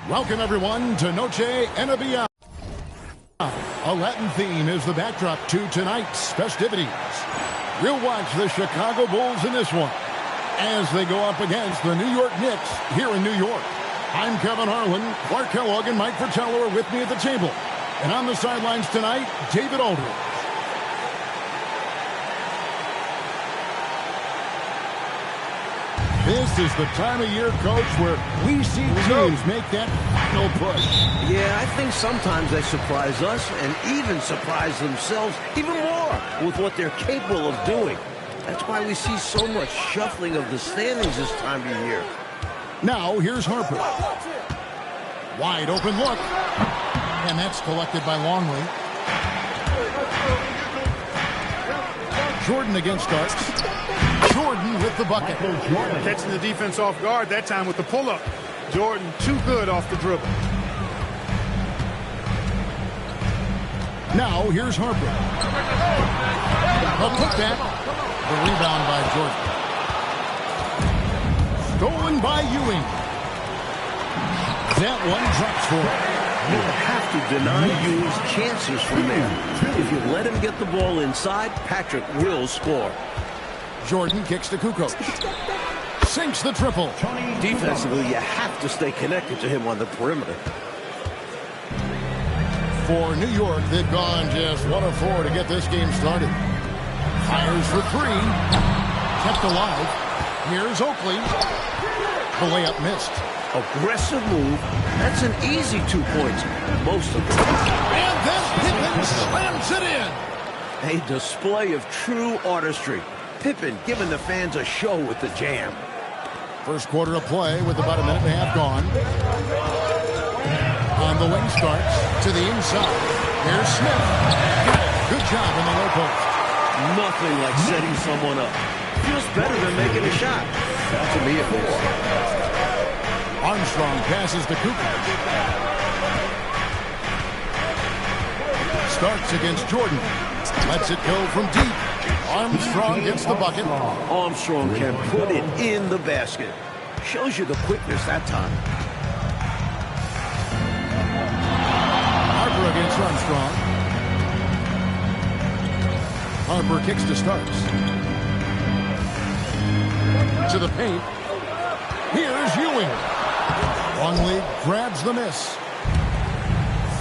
Welcome, everyone, to Noche and Beyond. A Latin theme is the backdrop to tonight's festivities. We'll watch the Chicago Bulls in this one as they go up against the New York Knicks here in New York. I'm Kevin Harlan. Clark Kellogg and Mike Fratello are with me at the table. And on the sidelines tonight, David Aldridge. This is the time of year, Coach, where we see teams make that final push. Yeah, I think sometimes they surprise us and even surprise themselves even more with what they're capable of doing. That's why we see so much shuffling of the standings this time of year. Now, here's Harper. Wide open look. And that's collected by Longley. Jordan against Starks. Jordan with the bucket. Catching the defense off guard that time with the pull-up. Jordan too good off the dribble. Now here's Harper. A putback. The rebound by Jordan. Stolen by Ewing. That one drops for him. You have to deny Ewing's chances from there. If you let him get the ball inside, Patrick will score. Jordan kicks to Kukoc. Sinks the triple. Defensively, you have to stay connected to him on the perimeter. For New York, they've gone just 1 of 4 to get this game started. Fires for 3. Kept alive. Here's Oakley. The layup missed. Aggressive move. That's an easy 2 points. Most of them. And then Pippen slams it in. A display of true artistry. Pippen giving the fans a show with the jam. First quarter of play with about a minute and a half gone. On the wing starts to the inside. There's Smith. Good job in the low post. Nothing like setting someone up. Feels better than making a shot. To me, at least. Armstrong passes to Kukoc. Starts against Jordan. Lets it go from deep. Armstrong gets the bucket. Armstrong can put it in the basket. Shows you the quickness that time. Harper against Armstrong. Harper kicks to Starks. To the paint. Here's Ewing. Longley grabs the miss.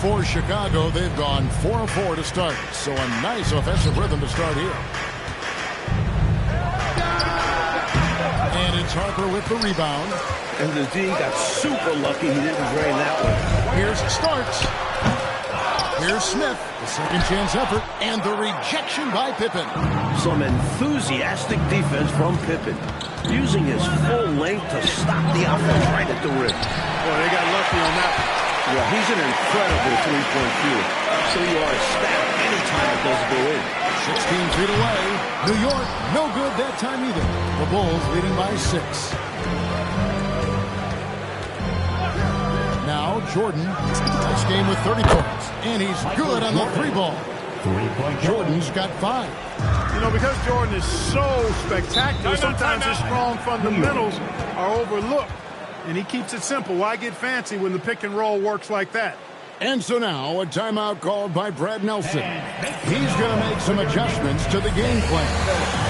For Chicago, they've gone 4 of 4 to start. So a nice offensive rhythm to start here. And it's Harper with the rebound. And the D got super lucky he didn't drain that one. Here's Starks. Here's Smith. The second chance effort. And the rejection by Pippen. Some enthusiastic defense from Pippen. Using his full length to stop the offense right at the rim. Boy, they got lucky on that one. Yeah, he's an incredible three-point shooter. So you are ecstatic anytime it does go in. 16 feet away. New York, no good that time either. The Bulls leading by 6. Now Jordan. This game with 30 points. And he's good on the 3-ball. Jordan's got 5. You know, because Jordan is so spectacular, sometimes his strong fundamentals are overlooked. And he keeps it simple. Why get fancy when the pick and roll works like that? And so now a timeout called by Brad Nelson. He's going to make some adjustments to the game plan.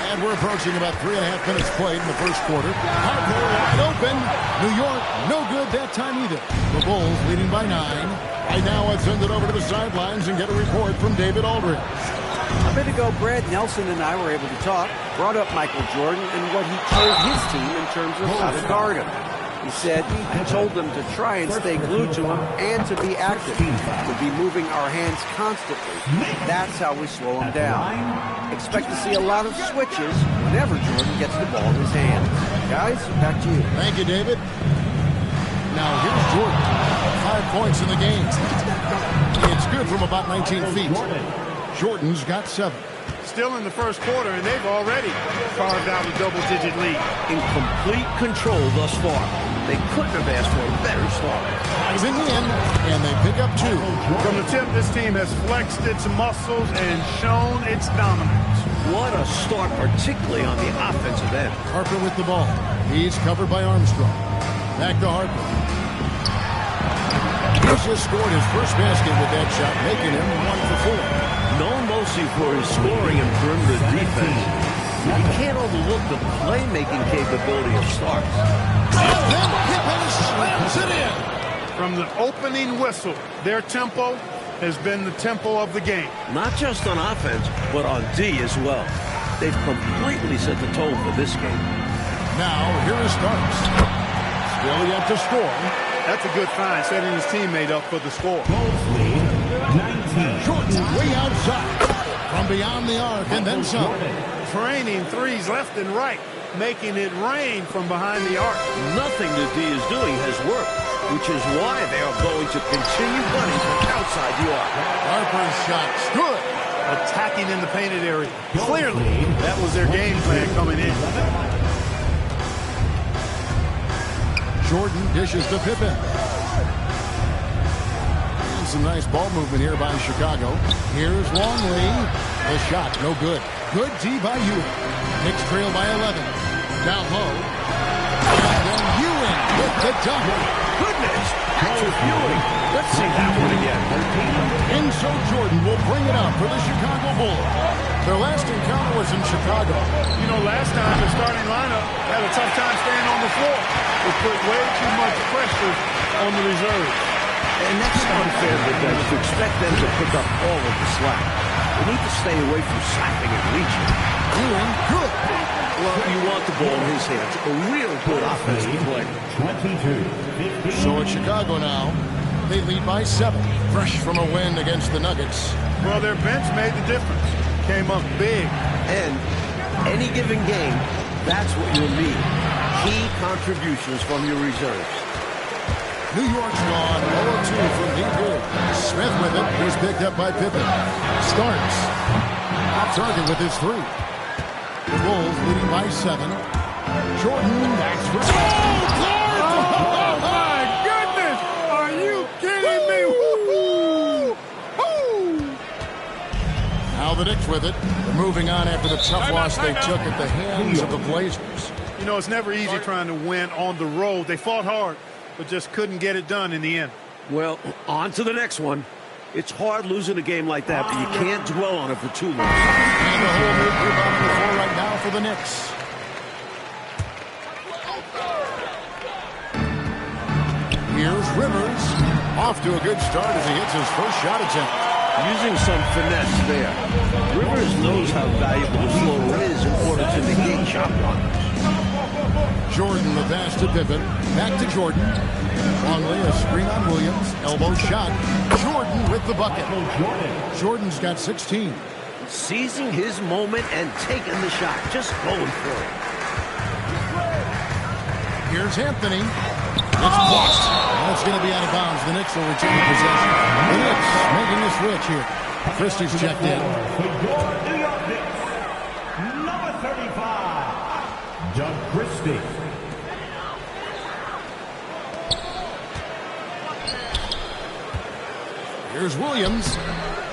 And we're approaching about 3.5 minutes played in the first quarter. Harper wide open. New York, no good that time either. The Bulls leading by 9. Right now, let's send it over to the sidelines and get a report from David Aldridge. A bit ago, Brad Nelson and I were able to talk, brought up Michael Jordan and what he told his team in terms of how to guard him. He said, I told them to try and stay glued to him and to be active, to be moving our hands constantly. That's how we slow him down. Expect to see a lot of switches whenever Jordan gets the ball in his hands. Guys, back to you. Thank you, David. Now here's Jordan. 5 points in the game. It's good from about 19 feet. Jordan's got 7. Still in the first quarter, and they've already carved out a double-digit lead. In complete control thus far. They couldn't have asked for a better start. Driving in, and they pick up 2. From the tip, this team has flexed its muscles and shown its dominance. What a start, particularly on the offensive end. Harper with the ball. He's covered by Armstrong. Back to Harper. He's just scored his first basket with that shot, making him 1 for 4. Known mostly for his scoring and perimeter defense, you can't overlook the playmaking capability of Starks. Then Pippen slams it in. From the opening whistle, their tempo has been the tempo of the game. Not just on offense, but on D as well. They've completely set the tone for this game. Now, here is Starks. Still yet to score. That's a good find, setting his teammate up for the score. Jordan way outside. From beyond the arc, and then some. Training threes left and right, making it rain from behind the arc. Nothing that D is doing has worked, which is why they are going to continue running from outside the arc. Harper's shot's good. Attacking in the painted area. Clearly, that was their game plan coming in. Jordan dishes to Pippen. And some nice ball movement here by Chicago. Here's Longley. The shot, no good. Good D by Ewing. Knicks trail by 11. Down low. And then Ewing with the dunk. Goodness, Patrick Ewing. Let's see that one again. And so Jordan will bring it up for the Chicago Bulls. Their last encounter was in Chicago. You know, last time the starting lineup had a tough time staying on the floor. It put way too much pressure on the reserves. And that's unfair for them to expect them to pick up all of the slack. They need to stay away from slapping and reaching. Ewing, good. Well, you want the ball in his hands. A real good offensive play. 22-15. So it's Chicago now. They lead by 7. Fresh from a win against the Nuggets. Well, their bench made the difference. Came up big. And any given game, that's what you'll need. Key contributions from your reserves. New York's gone 0-2 from deep here. Smith with it. He's picked up by Pippen. Starks. Off target with his 3. The Bulls leading by 7. Jordan backs for... Oh, my goodness! Are you kidding me? Woo-hoo! Now the Knicks with it. They're moving on after the tough loss they took at the hands of the Blazers. You know, it's never easy trying to win on the road. They fought hard, but just couldn't get it done in the end. Well, on to the next one. It's hard losing a game like that, but you can't dwell on it for too long. And the whole new group on the floor right now for the Knicks. Here's Rivers. Off to a good start as he hits his first shot attempt. Using some finesse there. Rivers knows how valuable the floor is in order to negate shot blockers. Jordan the pass to Pippen. Back to Jordan. Longley a screen on Williams. Elbow shot. Jordan with the bucket. Jordan's got 16. Seizing his moment and taking the shot. Just going for it. Here's Anthony. It's blocked. That's going to be out of bounds. The Knicks will retain possession. The Knicks making the switch here. Christie's checked in. New York Knicks, number 35, Doug Christie. Here's Williams.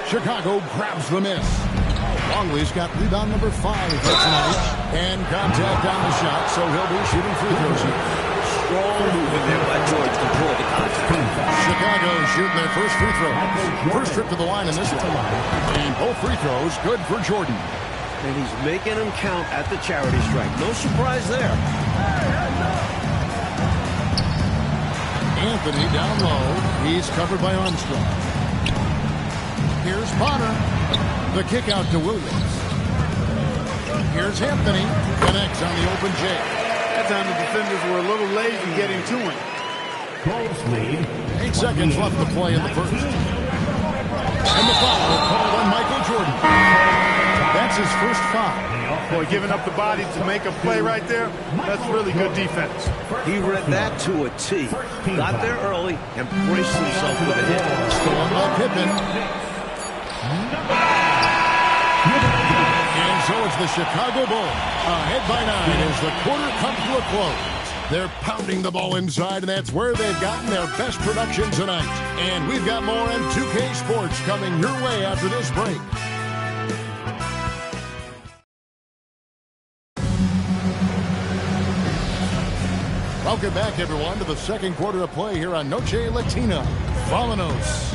Chicago grabs the miss. Longley's got rebound number 5 for tonight. And contact on the shot, so he'll be shooting free throws here. Strong move in there by George to draw the contact. Chicago shooting their first free throw. First trip to the line in this one. And both free throws good for Jordan. And he's making them count at the charity stripe. No surprise there. Anthony down low. He's covered by Armstrong. Here's Bonner. The kick out to Williams. Here's Anthony. Connects on the open J. That time the defenders were a little lazy getting to him. Bulls lead. 8 seconds left to play in the first. And the foul called on Michael Jordan. That's his first foul. Boy, giving up the body to make a play right there, that's really good defense. He read that to a T. Got there early and braced himself with a hit. Stolen by Pippen. And so it's the Chicago Bulls ahead by 9 as the quarter comes to a close. They're pounding the ball inside, and that's where they've gotten their best production tonight. And we've got more on 2K Sports coming your way after this break. Welcome back, everyone, to the second quarter of play here on Noche Latina. Volanos.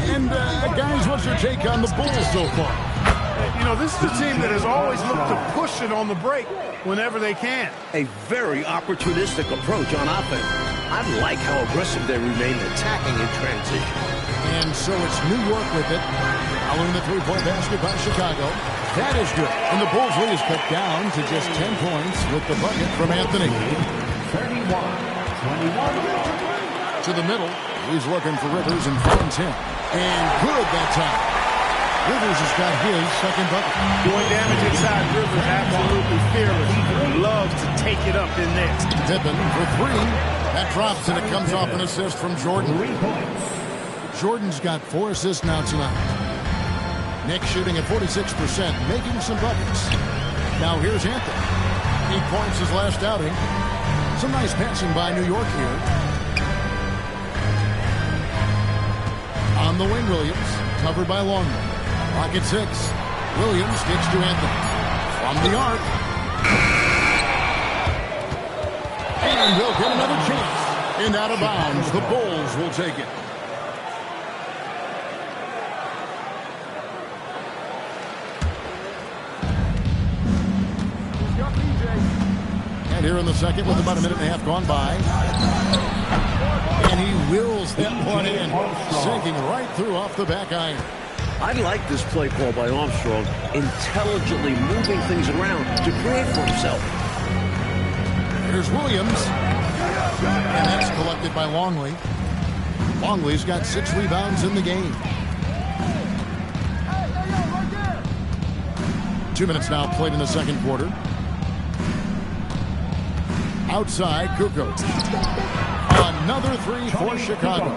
And, guys, what's your take on the Bulls so far? You know, this is a team that has always looked to push it on the break whenever they can. A very opportunistic approach on offense. I like how aggressive they remain attacking in transition. And so it's New York with it. Following the three-point basket by Chicago. That is good. And the Bulls lead is cut down to just 10 points with the bucket from Anthony. 31-21. To the middle. He's looking for Rivers and finds him. And good that time. Rivers has got his second bucket. Doing damage inside, Rivers absolutely fearless. Loves to take it up in there. Pippen for 3. That drops, and it comes off an assist from Jordan. 3 points. Jordan's got 4 assists now tonight. Knicks shooting at 46%, making some buckets. Now here's Anthony. 8 points his last outing. Some nice passing by New York here. On the wing, Williams, covered by Longley. Pocket 6. Williams gets to Anthony. From the arc. And they'll get another chance. And out of bounds, the Bulls will take it. And here in the second with about a minute and a half gone by. And he wills that one in, sinking right through off the back iron. I like this play call by Armstrong, intelligently moving things around to create for himself. Here's Williams. And that's collected by Longley. Longley's got 6 rebounds in the game. 2 minutes now played in the second quarter. Outside, Kukoc. Another 3 for Chicago.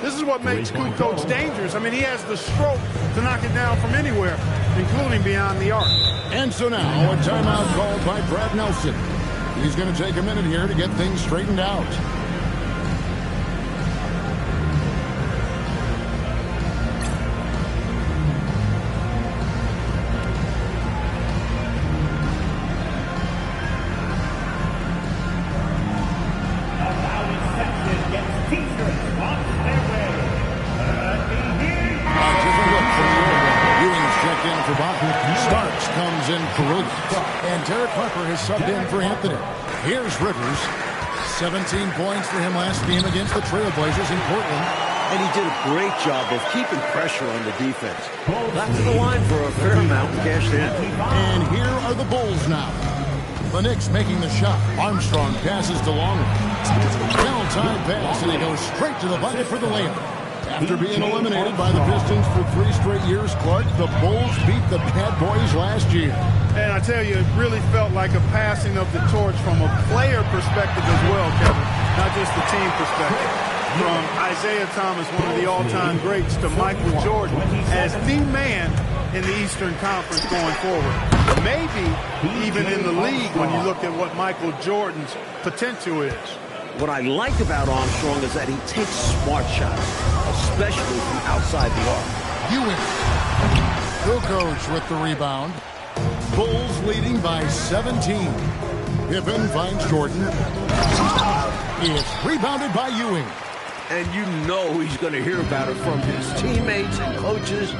This is what makes Kukoc dangerous. I mean, he has the stroke to knock it down from anywhere, including beyond the arc. And so now a timeout called by Brad Nelson. He's going to take a minute here to get things straightened out. And Derek Harper has subbed in for Anthony. Here's Rivers. 17 points for him last game against the Trailblazers in Portland. And he did a great job of keeping pressure on the defense. Got to the line for a fair amount and cashed in. And here are the Bulls now. The Knicks making the shot. Armstrong passes to Longley. Well-timed pass, and he goes straight to the bucket for the layup. After being eliminated by the Pistons for 3 straight years, Clark, the Bulls beat the Bad Boys last year. And I tell you, it really felt like a passing of the torch from a player perspective as well, Kevin, not just the team perspective. From Isaiah Thomas, one of the all-time greats, to Michael Jordan as the man in the Eastern Conference going forward. Maybe even in the league when you look at what Michael Jordan's potential is. What I like about Armstrong is that he takes smart shots, especially from outside the arc. Ewing. Kukoc with the rebound. Bulls leading by 17. Pippen finds Jordan. It's rebounded by Ewing. And you know he's going to hear about it from his teammates and coaches.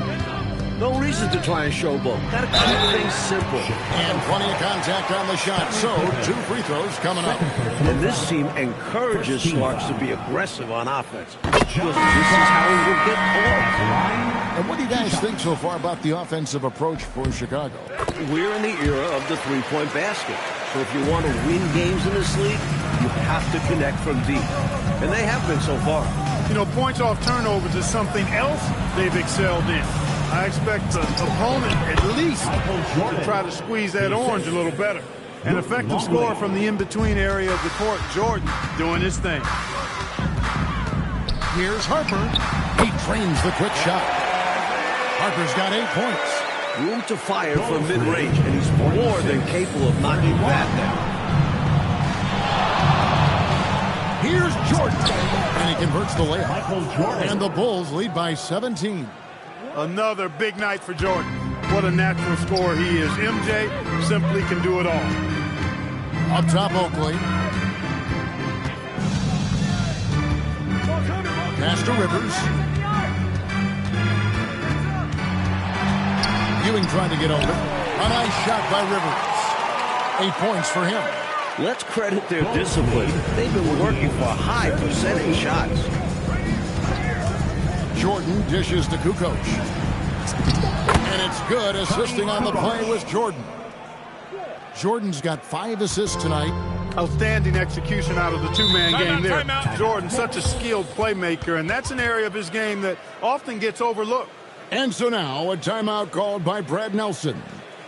No reason to try and showboat. Got to keep things simple. And plenty of contact on the shot. So, 2 free throws coming up. And this team encourages Starks to be aggressive on offense. Because this is how he will get caught. And what do you guys think so far about the offensive approach for Chicago? We're in the era of the three-point basket. So if you want to win games in this league, you have to connect from deep. And they have been so far. You know, points off turnovers is something else they've excelled in. I expect the opponent at least to try to squeeze that orange a little better. An effective score from the in-between area of the court. Jordan doing his thing. Here's Harper. He trains the quick shot. Harper's got 8 points. Room to fire from mid-range, and he's more than capable of knocking that down. Here's Jordan. And he converts the layup. And the Bulls lead by 17. Another big night for Jordan. What a natural scorer he is. MJ simply can do it all. Up top, Oakley. Pass to Rivers. Ewing trying to get open. A nice shot by Rivers. 8 points for him. Let's credit their discipline. They've been working for high percentage shots. Jordan dishes to Kukoc. And it's good. Assisting on the play was Jordan. Jordan's got 5 assists tonight. Outstanding execution out of the two-man game there. Jordan, such a skilled playmaker, and that's an area of his game that often gets overlooked. And so now a timeout called by Brad Nelson.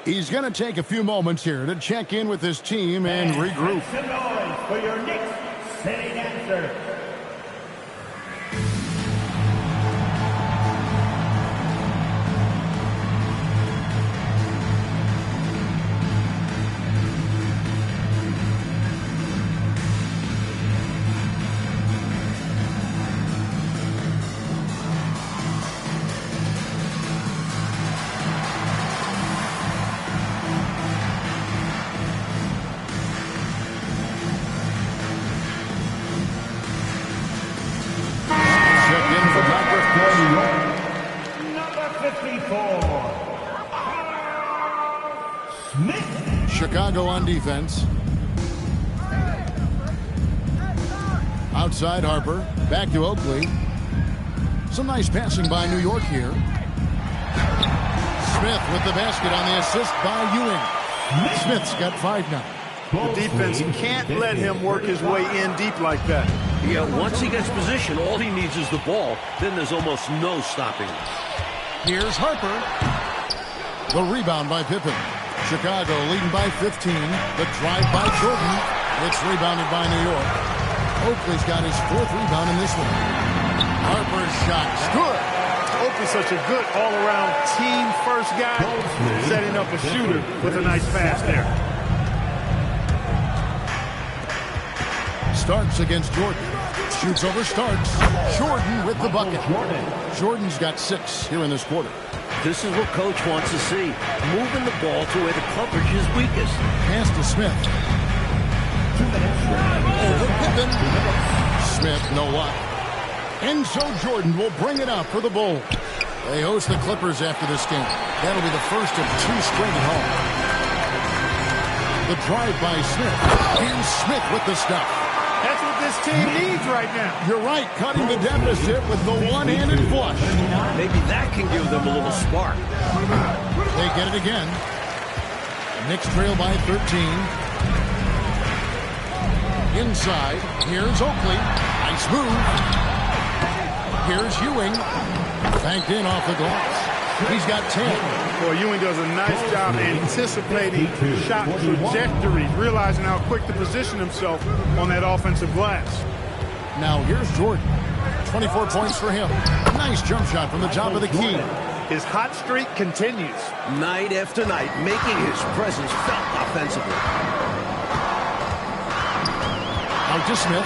He's going to take a few moments here to check in with his team and regroup. Some noise for your Knicks sitting answer. Chicago on defense. Outside Harper. Back to Oakley. Some nice passing by New York here. Smith with the basket on the assist by Ewing. Smith's got 5 now. The defense can't let him work his way in deep like that. Yeah, once he gets position, all he needs is the ball. Then there's almost no stopping him. Here's Harper. The rebound by Pippen. Chicago leading by 15. The drive by Jordan. It's rebounded by New York. Oakley's got his 4th rebound in this one. Harper's shot's good. Oakley's such a good all-around team-first guy, setting up a shooter with a nice pass there. Starks against Jordan. Shoots over Starks. Jordan with the bucket. Jordan's got 6 here in this quarter. This is what Coach wants to see. Moving the ball to where the coverage is weakest. Pass to Smith. Over Pippen. Smith, no luck. And so Jordan will bring it up for the Bulls. They host the Clippers after this game. That'll be the first of 2 straight at home. The drive by Smith. And Smith with the stuff. That's what this team needs right now. You're right, cutting the deficit with the one-handed flush. Maybe that can give them a little spark. They get it again. Knicks trail by 13. Inside, here's Oakley. Nice move. Here's Ewing. Banked in off the glass. He's got 10. Boy, Ewing does a nice job anticipating shot trajectories, realizing how quick to position himself on that offensive glass. Now here's Jordan. 24 points for him. Nice jump shot from the top of the key. His hot streak continues. Night after night, making his presence felt offensively. Out to Smith.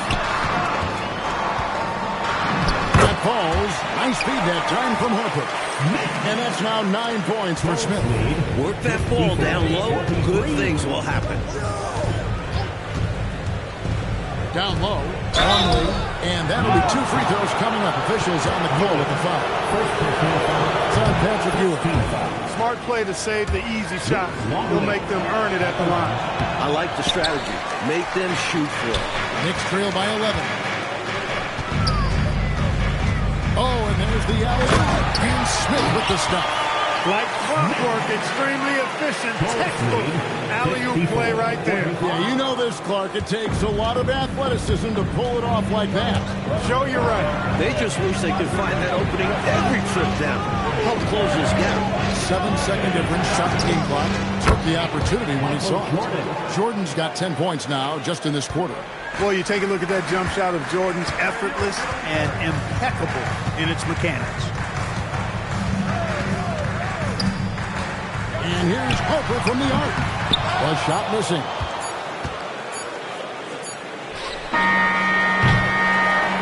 That falls. Nice feed that time from Harper. And that's now 9 points for Smith. Work that ball down low, good things will happen. Down low, Longley, and that'll be 2 free throws coming up. Officials on the call with the foul. thoughts on Patrick Ewing? Smart play to save the easy shot. He'll make them earn it at the line. I like the strategy. Make them shoot for it. Knicks trail by 11. Oh, and there's the alley-oop. And Smith with the stop. Like clockwork, extremely efficient, textbook alley-oop play right there. Yeah, you know this, Clark. It takes a lot of athleticism to pull it off like that. Show you're right. They just wish they could find that opening every trip down. Help close this gap. 7-second difference, shot game clock. Took the opportunity when he saw it. Jordan's got 10 points now just in this quarter. Boy, you take a look at that jump shot of Jordan's, effortless and impeccable in its mechanics. And here's Harper from the arc. A shot missing.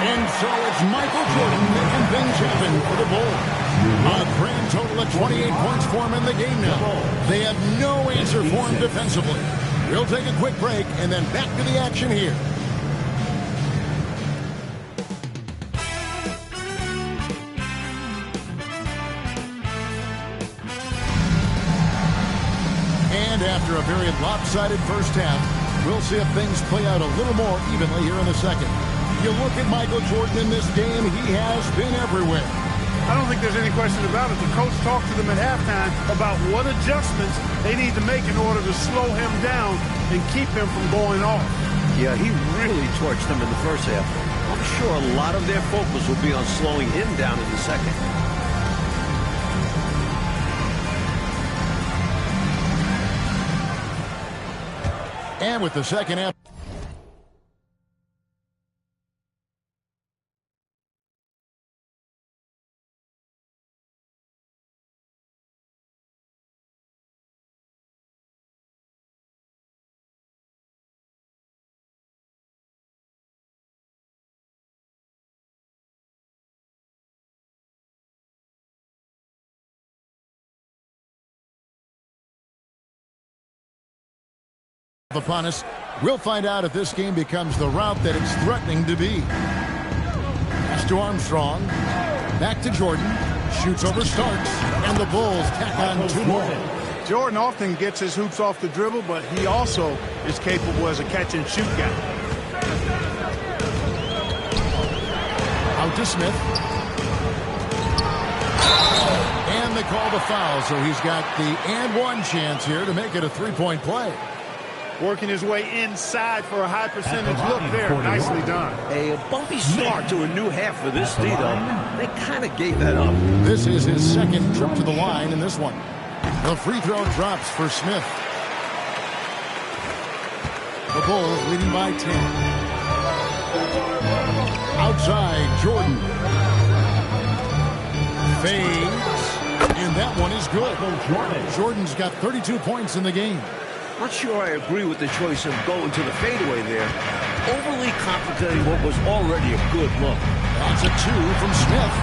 And so it's Michael Jordan making things happen for the Bulls. A grand total of 28 points for him in the game now. They have no answer for him defensively. We'll take a quick break and then back to the action here. And after a very lopsided first half, we'll see if things play out a little more evenly here in the second. You look at Michael Jordan in this game, he has been everywhere. I don't think there's any question about it. The coach talked to them at halftime about what adjustments they need to make in order to slow him down and keep him from going off. Yeah, he really torched them in the first half. I'm sure a lot of their focus will be on slowing him down in the second. And with the second half. Upon us, we'll find out if this game becomes the route that it's threatening to be. Pass to Armstrong, back to Jordan, shoots over Starks, and the Bulls tack on 2 more. Jordan often gets his hoops off the dribble, but he also is capable as a catch-and-shoot guy. Out to Smith. And they call the foul, so he's got the and-one chance here to make it a three-point play. Working his way inside for a high percentage look there. Nicely done. A bumpy start to a new half for this D, though. They kind of gave that up. This is his second trip to the line in this one. The free throw drops for Smith. The Bulls leading by 10. Outside, Jordan. Fades. And that one is good. Jordan's got 32 points in the game. Not sure I agree with the choice of going to the fadeaway there. Overly complicating what was already a good look. That's a 2 from Smith.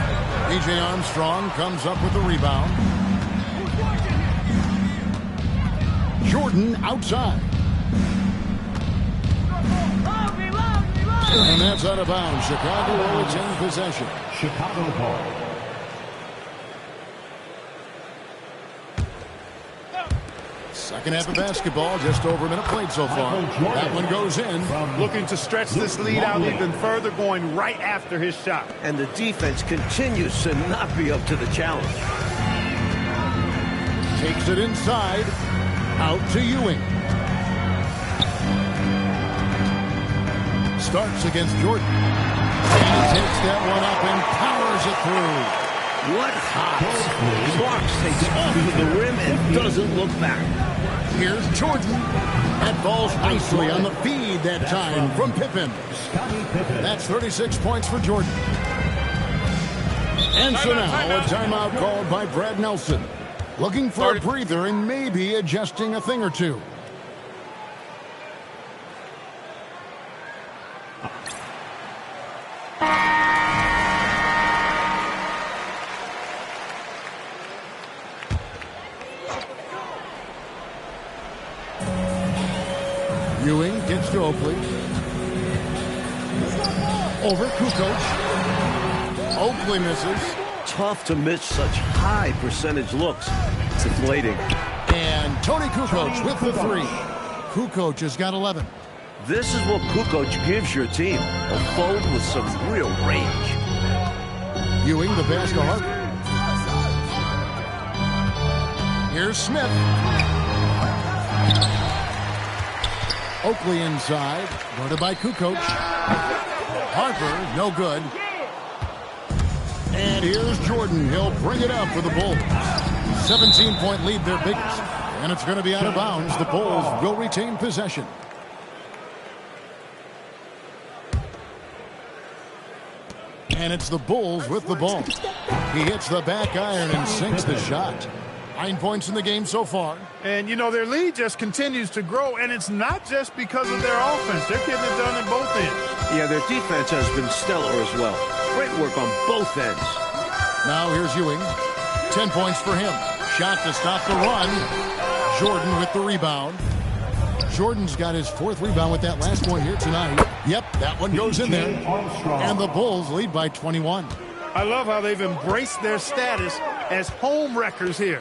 A.J. Armstrong comes up with the rebound. Jordan outside. And that's out of bounds. Chicago will retain possession. Chicago ball. Second half of basketball, just over a minute played so far. That one goes in. Looking to stretch this lead out even further, going right after his shot. And the defense continues to not be up to the challenge. Takes it inside. Out to Ewing. Starks against Jordan. And he takes that one up and powers it through. What hops? Starks takes off to the rim and doesn't look back. Here's Jordan. That falls nicely on the feed that time from Pippen. That's 36 points for Jordan. And so now a timeout called by Brad Nelson. Looking for a breather and maybe adjusting a thing or two. Ewing gets to Oakley. Over Kukoc. Oakley misses. tough to miss such high percentage looks. It's deflating. And Tony Kukoc with the three. Kukoc has got 11. This is what Kukoc gives your team. A forward with some real range. Ewing the pass to Harper. Here's Smith. Oakley inside. Guarded by Kukoc. Harper, no good. And here's Jordan. He'll bring it up for the Bulls. 17-point lead, their biggest. And it's going to be out of bounds. The Bulls will retain possession. And it's the Bulls with the ball. He hits the back iron and sinks the shot. 9 points in the game so far. And, you know, their lead just continues to grow, and it's not just because of their offense. They're getting it done at both ends. Yeah, their defense has been stellar as well. Great work on both ends. Now here's Ewing. 10 points for him. Shot to stop the run. Jordan with the rebound. Jordan's got his 4th rebound with that last one here tonight. Yep, that one goes in there. And the Bulls lead by 21. I love how they've embraced their status as home wreckers here.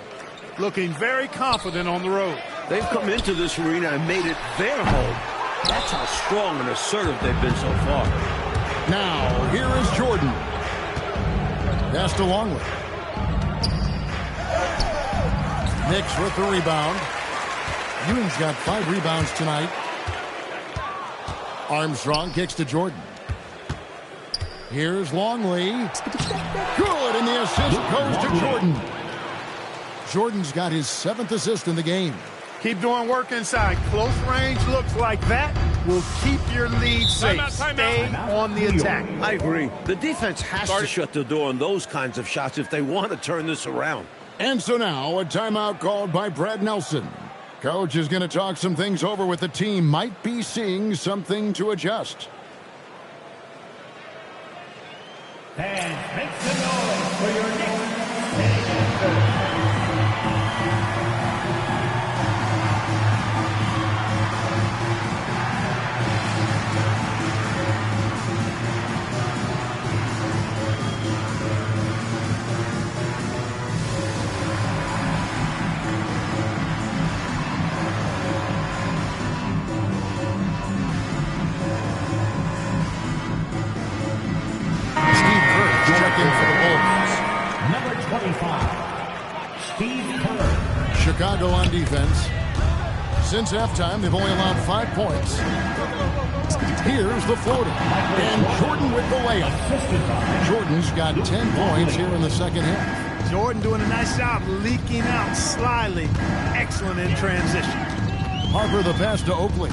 Looking very confident on the road. They've come into this arena and made it their home. That's how strong and assertive they've been so far. Now, here is Jordan. Pass to Longley. Knicks with the rebound. Ewing's got 5 rebounds tonight. Armstrong kicks to Jordan. Here's Longley. Good, and the assist goes to Jordan. Jordan's got his 7th assist in the game. Keep doing work inside. Close range looks like that will keep your lead safe. Stay on the attack. I agree. The defense has to shut the door on those kinds of shots if they want to turn this around. And so now a timeout called by Brad Nelson. Coach is going to talk some things over with the team. Might be seeing something to adjust. Fans, make some noise for your Knicks city dancers. Chicago on defense. Since halftime, they've only allowed 5 points. Here's the floater. And Jordan with the layup. Jordan's got 10 points here in the second half. Jordan doing a nice job leaking out slyly. Excellent in transition. Harper the pass to Oakley.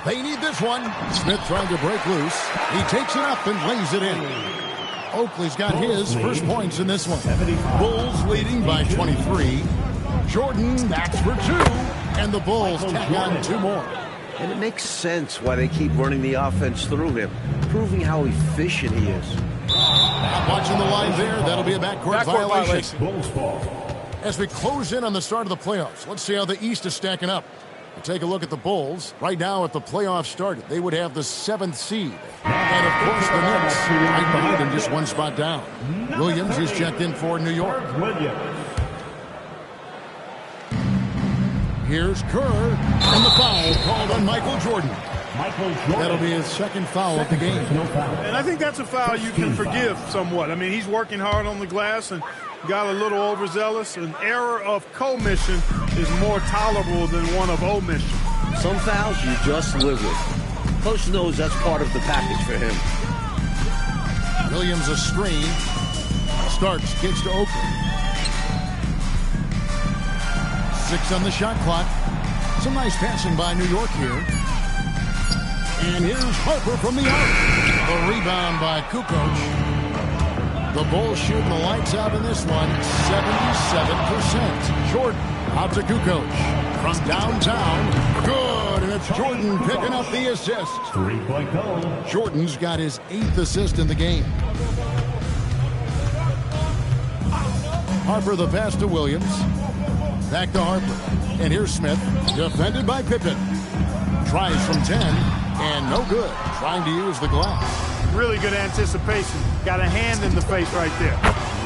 They need this one. Smith trying to break loose. He takes it up and lays it in. Oakley's got his first points in this one. Bulls leading by 23. Jordan backs for 2. And the Bulls tack on 2 more. And it makes sense why they keep running the offense through him, proving how efficient he is. Not watching the line there. That'll be a backcourt violation. As we close in on the start of the playoffs, let's see how the East is stacking up. We'll take a look at the Bulls. Right now, if the playoffs started, they would have the 7th seed. And, of course, the Knicks right behind them, just 1 spot down. Williams is checked in for New York. Here's Kerr, and the foul called on Michael Jordan. That'll be his 2nd foul of the game. And I think that's a foul you can forgive somewhat. I mean, he's working hard on the glass and got a little overzealous. An error of commission is more tolerable than one of omission. Some fouls you just live with. Coach knows that's part of the package for him. Williams a screen. Starks, kicks to Oakley. 6 on the shot clock. Some nice passing by New York here. And here's Harper from the arc. The rebound by Kukoc. The Bulls shooting the lights out in this one. 77%. Jordan out to Kukoc. From downtown. Good. And it's Jordan picking up the assist. 3-point goal. Jordan's got his 8th assist in the game. Harper the pass to Williams. Back to Harper. And here's Smith. Defended by Pippen. Tries from 10. And no good. Trying to use the glass. Really good anticipation. Got a hand in the face right there.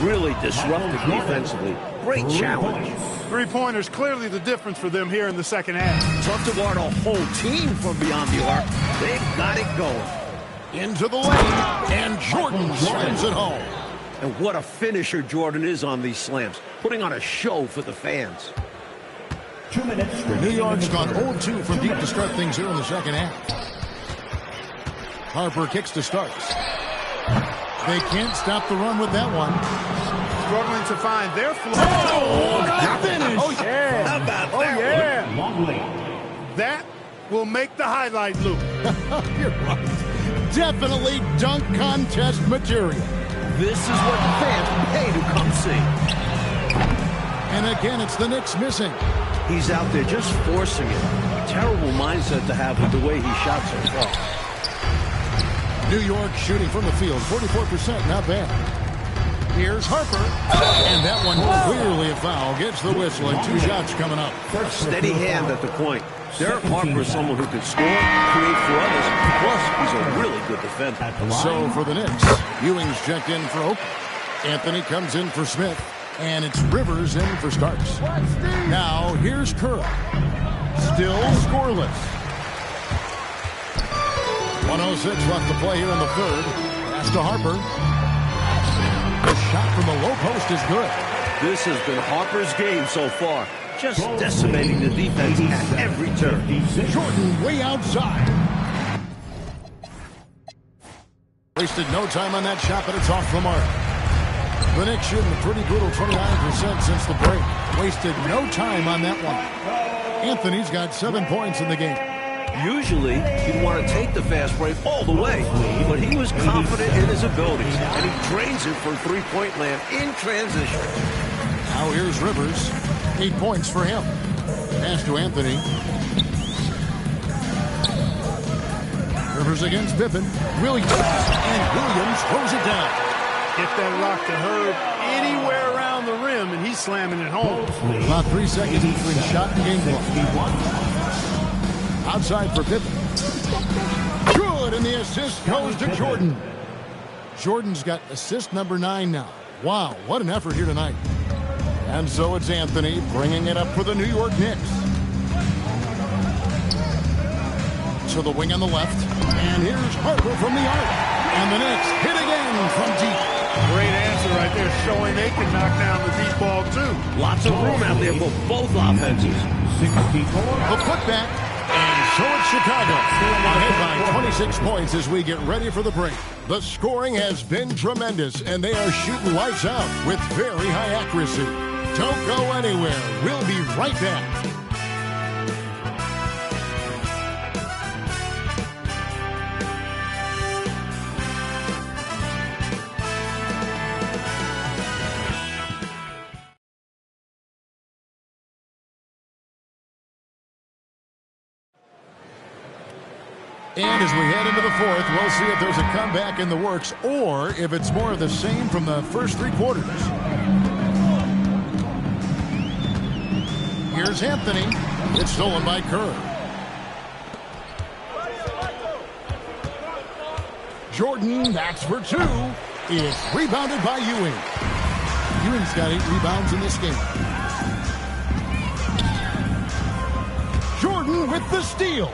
Really disruptive defensively. Great challenge. Three-pointers clearly the difference for them here in the second half. Tough to guard a whole team from beyond the arc. They've got it going. Into the lane, and Jordan slams it home. And what a finisher Jordan is on these slams. Putting on a show for the fans. 2 minutes. New York's gone 0-2 from deep to start things here in the second half. Harper kicks to Starks. They can't stop the run with that one. Struggling to find their flow. Oh, finish! Oh, yeah. How about Oh, that yeah. Longley. That will make the highlight loop. You're right. Definitely dunk contest material. This is what the fans pay to come see. And again, it's the Knicks missing. He's out there just forcing it. Terrible mindset to have with the way he shot so far. New York shooting from the field, 44%, not bad. Here's Harper, and that one clearly a foul. Gets the whistle, and 2 shots coming up. Steady hand at the point. Derek Harper is someone who can score, create for others, plus he's a really good defender. So for the Knicks, Ewing's checked in for Oak. Anthony comes in for Smith, and it's Rivers in for Starks. Now here's Curry. Still scoreless. 1:06 left to play here in the third. Pass to Harper. The shot from the low post is good. This has been Harper's game so far. Just decimating the defense at every turn. Jordan way outside. Wasted no time on that shot, but it's off the mark. The Knicks shooting a pretty brutal 29% since the break. Wasted no time on that one. Anthony's got 7 points in the game. Usually, he'd want to take the fast break all the way, but he was confident in his abilities, and he drains it from three-point land in transition. Now here's Rivers. 8 points for him. Pass to Anthony. Rivers against Pippen. Williams. And Williams throws it down. Get that rock to Herb anywhere around the rim, and he's slamming it home. About 3 seconds between shot and game clock. Outside for Pippen. Good, and the assist goes to Jordan. Jordan's got assist number 9 now. Wow, what an effort here tonight. And so it's Anthony bringing it up for the New York Knicks. To the wing on the left. And here's Harper from the arc. And the Knicks hit again from deep. Great answer right there, showing they can knock down the deep ball, too. Lots of room out there for both offenses. 64. The putback. And so it's Chicago. Ahead by 26 points as we get ready for the break. The scoring has been tremendous, and they are shooting lights out with very high accuracy. Don't go anywhere. We'll be right back. And as we head into the fourth, we'll see if there's a comeback in the works or if it's more of the same from the first 3 quarters. Here's Anthony. It's stolen by Kerr. Jordan, that's for 2. It's rebounded by Ewing. Ewing's got 8 rebounds in this game. Jordan with the steal.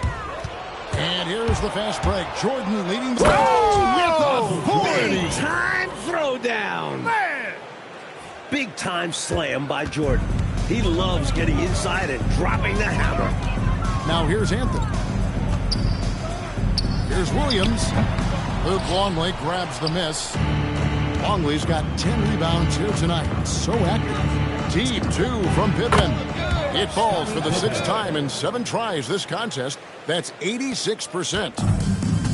And here's the fast break. Jordan leading the... Big time throwdown. Man! Big time slam by Jordan. He loves getting inside and dropping the hammer. Now here's Anthony. Here's Williams. Luke Longley grabs the miss. Longley's got 10 rebounds here tonight. So active. Deep 2 from Pippen. It falls for the 6th time in 7 tries this contest. That's 86%.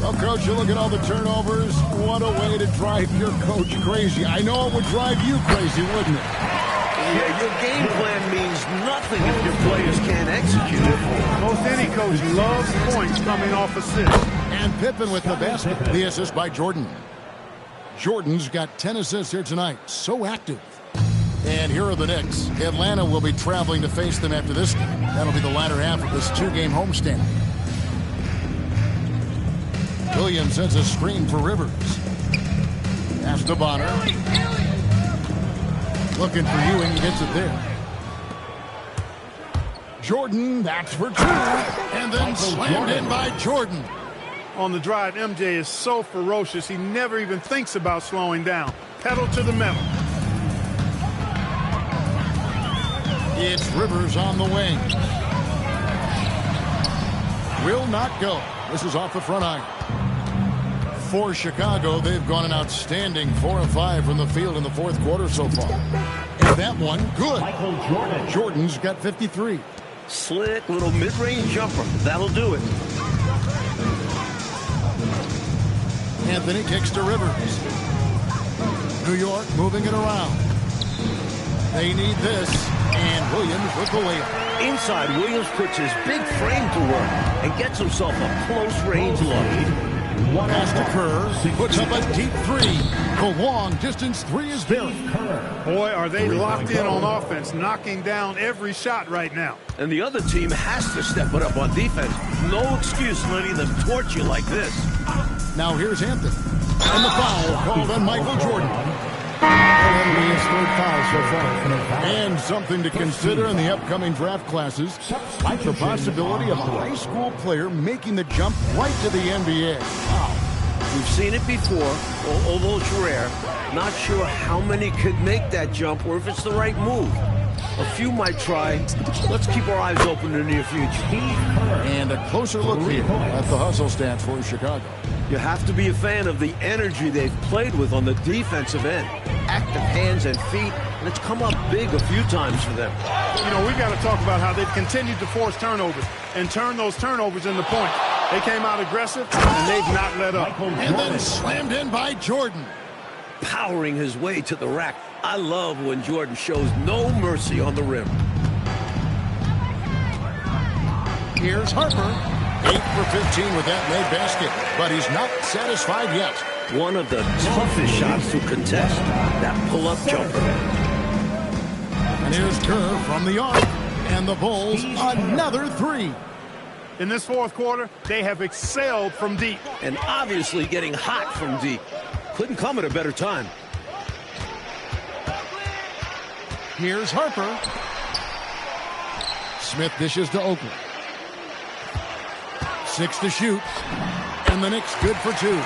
Well, Coach, you look at all the turnovers. What a way to drive your coach crazy. I know it would drive you crazy, wouldn't it? Yeah, your game plan means nothing if your players can't execute it. Most any coach loves points coming off assists. And Pippen with the basket. The assist by Jordan. Jordan's got 10 assists here tonight. So active. And here are the Knicks. Atlanta will be traveling to face them after this game. That'll be the latter half of this 2-game homestand. Williams sends a screen for Rivers. Pass to Bonner. Looking for Ewing. He gets it there. Jordan, that's for two. And then slammed in by Jordan. On the drive, MJ is so ferocious, he never even thinks about slowing down. Pedal to the metal. It's Rivers on the wing. Will not go. This is off the front iron. For Chicago, they've gone an outstanding 4 of 5 from the field in the fourth quarter so far. And that one, good. Jordan's got 53. Slick little mid-range jumper. That'll do it. Anthony kicks to Rivers. New York moving it around. They need this. And Williams with the layup. Inside, Williams puts his big frame to work and gets himself a close-range look. Pass to Kerr. Puts up a deep three. The long-distance three is there. Boy, are they locked in on offense, knocking down every shot right now. And the other team has to step it up on defense. No excuse letting them torch you like this. Now here's Anthony. And the foul called on Michael Jordan. That'll be his third foul so far. And something to consider in the upcoming draft classes, the possibility of a high school player making the jump right to the NBA. We've seen it before, although it's rare. Not sure how many could make that jump or if it's the right move. A few might try. Let's keep our eyes open in the near future. And a closer look here at the hustle stats for Chicago. You have to be a fan of the energy they've played with on the defensive end. Active hands and feet, and it's come up big a few times for them. You know, we've got to talk about how they've continued to force turnovers and turn those turnovers into points. They came out aggressive, and they've not let up. And then slammed in by Jordan. Powering his way to the rack. I love when Jordan shows no mercy on the rim. Here's Harper. 8 for 15 with that made basket, but he's not satisfied yet. One of the toughest shots to contest, that pull-up jumper. And here's Kerr from the arc, and the Bulls another three. In this fourth quarter, they have excelled from deep. And obviously getting hot from deep. Couldn't come at a better time. Here's Harper. Smith dishes to Oakley. 6 to shoot. And the Knicks good for 2.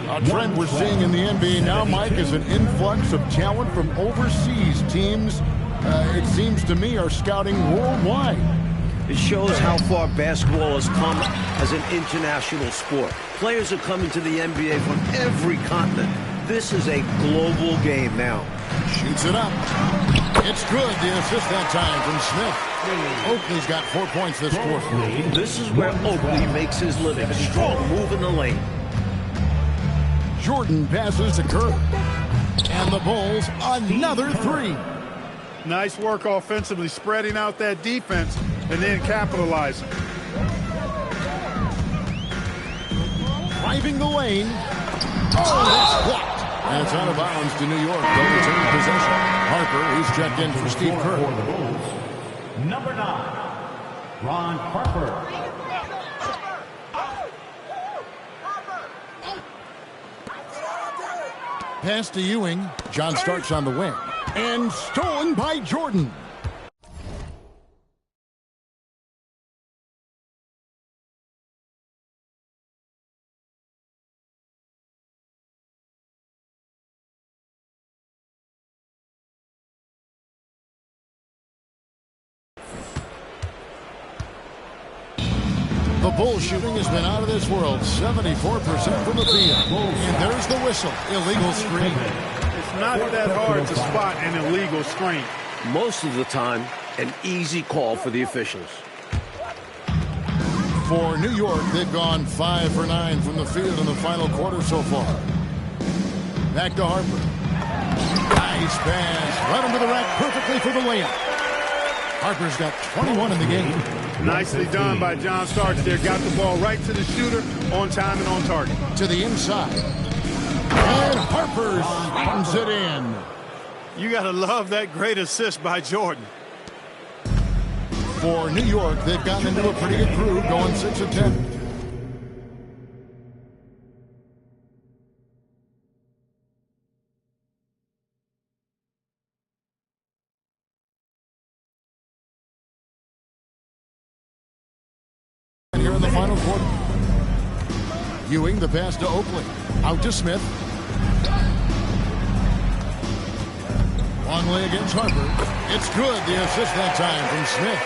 A trend we're seeing in the NBA now, Mike, is an influx of talent from overseas teams. It seems to me are scouting worldwide. It shows how far basketball has come as an international sport. Players are coming to the NBA from every continent. This is a global game now. Shoots it up. It's good. The assist that time from Smith. Oakley's got 4 points this quarter. This is where Oakley makes his living. Strong move in the lane. Jordan passes to Kerr. And the Bulls another three. Nice work offensively, spreading out that defense and then capitalizing. Driving the lane. Oh, that's blocked. And it's out of bounds to New York. They'll return possession. Harper, he's checked in for Steve Kerr. Number 9, Ron Harper. Pass to Ewing. John Starks on the wing. And stolen by Jordan. The Bulls shooting has been out of this world. 74% from the field. And there's the whistle. Illegal screen. It's not that hard to spot an illegal screen. Most of the time, an easy call for the officials. For New York, they've gone 5 for 9 from the field in the final quarter so far. Back to Harper. Nice pass. Right into the rack perfectly for the layup. Harper's got 21 in the game. Nicely done by John Starks there. Got the ball right to the shooter, on time and on target. To the inside. And Harper slams it in. You got to love that great assist by Jordan. For New York, they've gotten into a pretty good groove, going 6 of 10. Here in the final quarter. Ewing, the pass to Oakley. Out to Smith. Longley against Harper. It's good. The assist that time from Smith.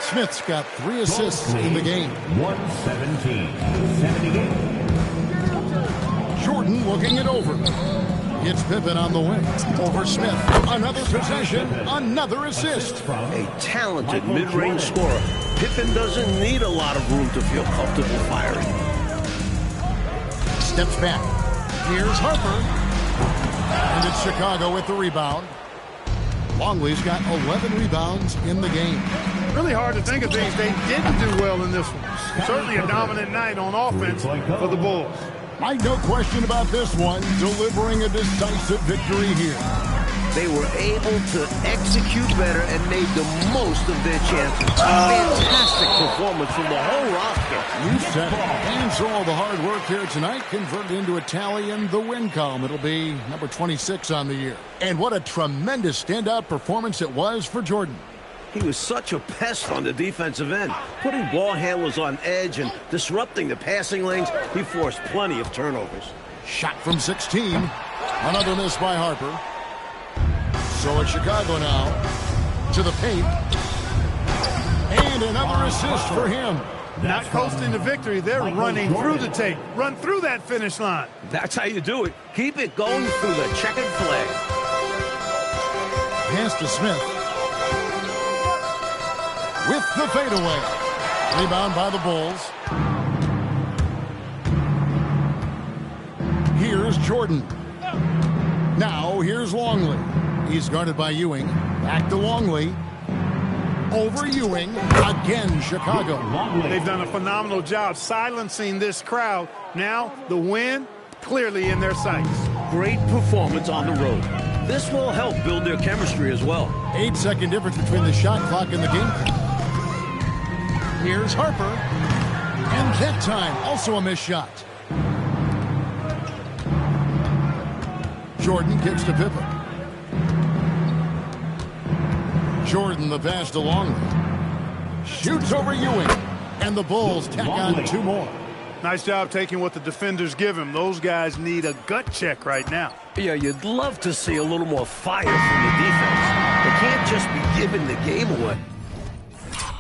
Smith's got 3 assists in the game. 117. 78. Jordan looking it over. Gets Pippen on the wing. Over Smith. Another possession. Another assist. A talented mid-range scorer. Pippen doesn't need a lot of room to feel comfortable firing. Steps back. Here's Harper. And it's Chicago with the rebound. Longley's got 11 rebounds in the game. Really hard to think of things they didn't do well in this one. Certainly a dominant night on offense for the Bulls. No question about this one, delivering a decisive victory here. They were able to execute better and made the most of their chances. Fantastic performance from the whole roster. You said it. And so all the hard work here tonight converted into a tally in the win column. It'll be number 26 on the year. And what a tremendous standout performance it was for Jordan. He was such a pest on the defensive end, putting ball handlers on edge and disrupting the passing lanes. He forced plenty of turnovers. Shot from 16. Another miss by Harper. So it's Chicago now to the paint. And another assist for him. Not coasting to victory, they're running through the tape. Run through that finish line. That's how you do it. Keep it going through the checkered flag. Pass to Smith. With the fadeaway. Rebound by the Bulls. Here's Jordan. Now here's Longley. He's guarded by Ewing. Back to Longley. Over Ewing. Again, Chicago. They've done a phenomenal job silencing this crowd. Now the win clearly in their sights. Great performance on the road. This will help build their chemistry as well. 8-second difference between the shot clock and the game clock. Here's Harper. And that time, also a missed shot. Jordan kicks to Pippen. Jordan, the pass to Longley. Shoots over Ewing. And the Bulls tack on 2 more. Nice job taking what the defenders give him. Those guys need a gut check right now. Yeah, you'd love to see a little more fire from the defense. They can't just be giving the game away.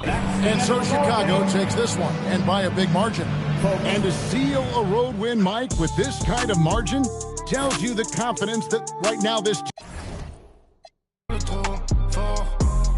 And so Chicago takes this one, and by a big margin. And to seal a road win, Mike, with this kind of margin, tells you the confidence that right now this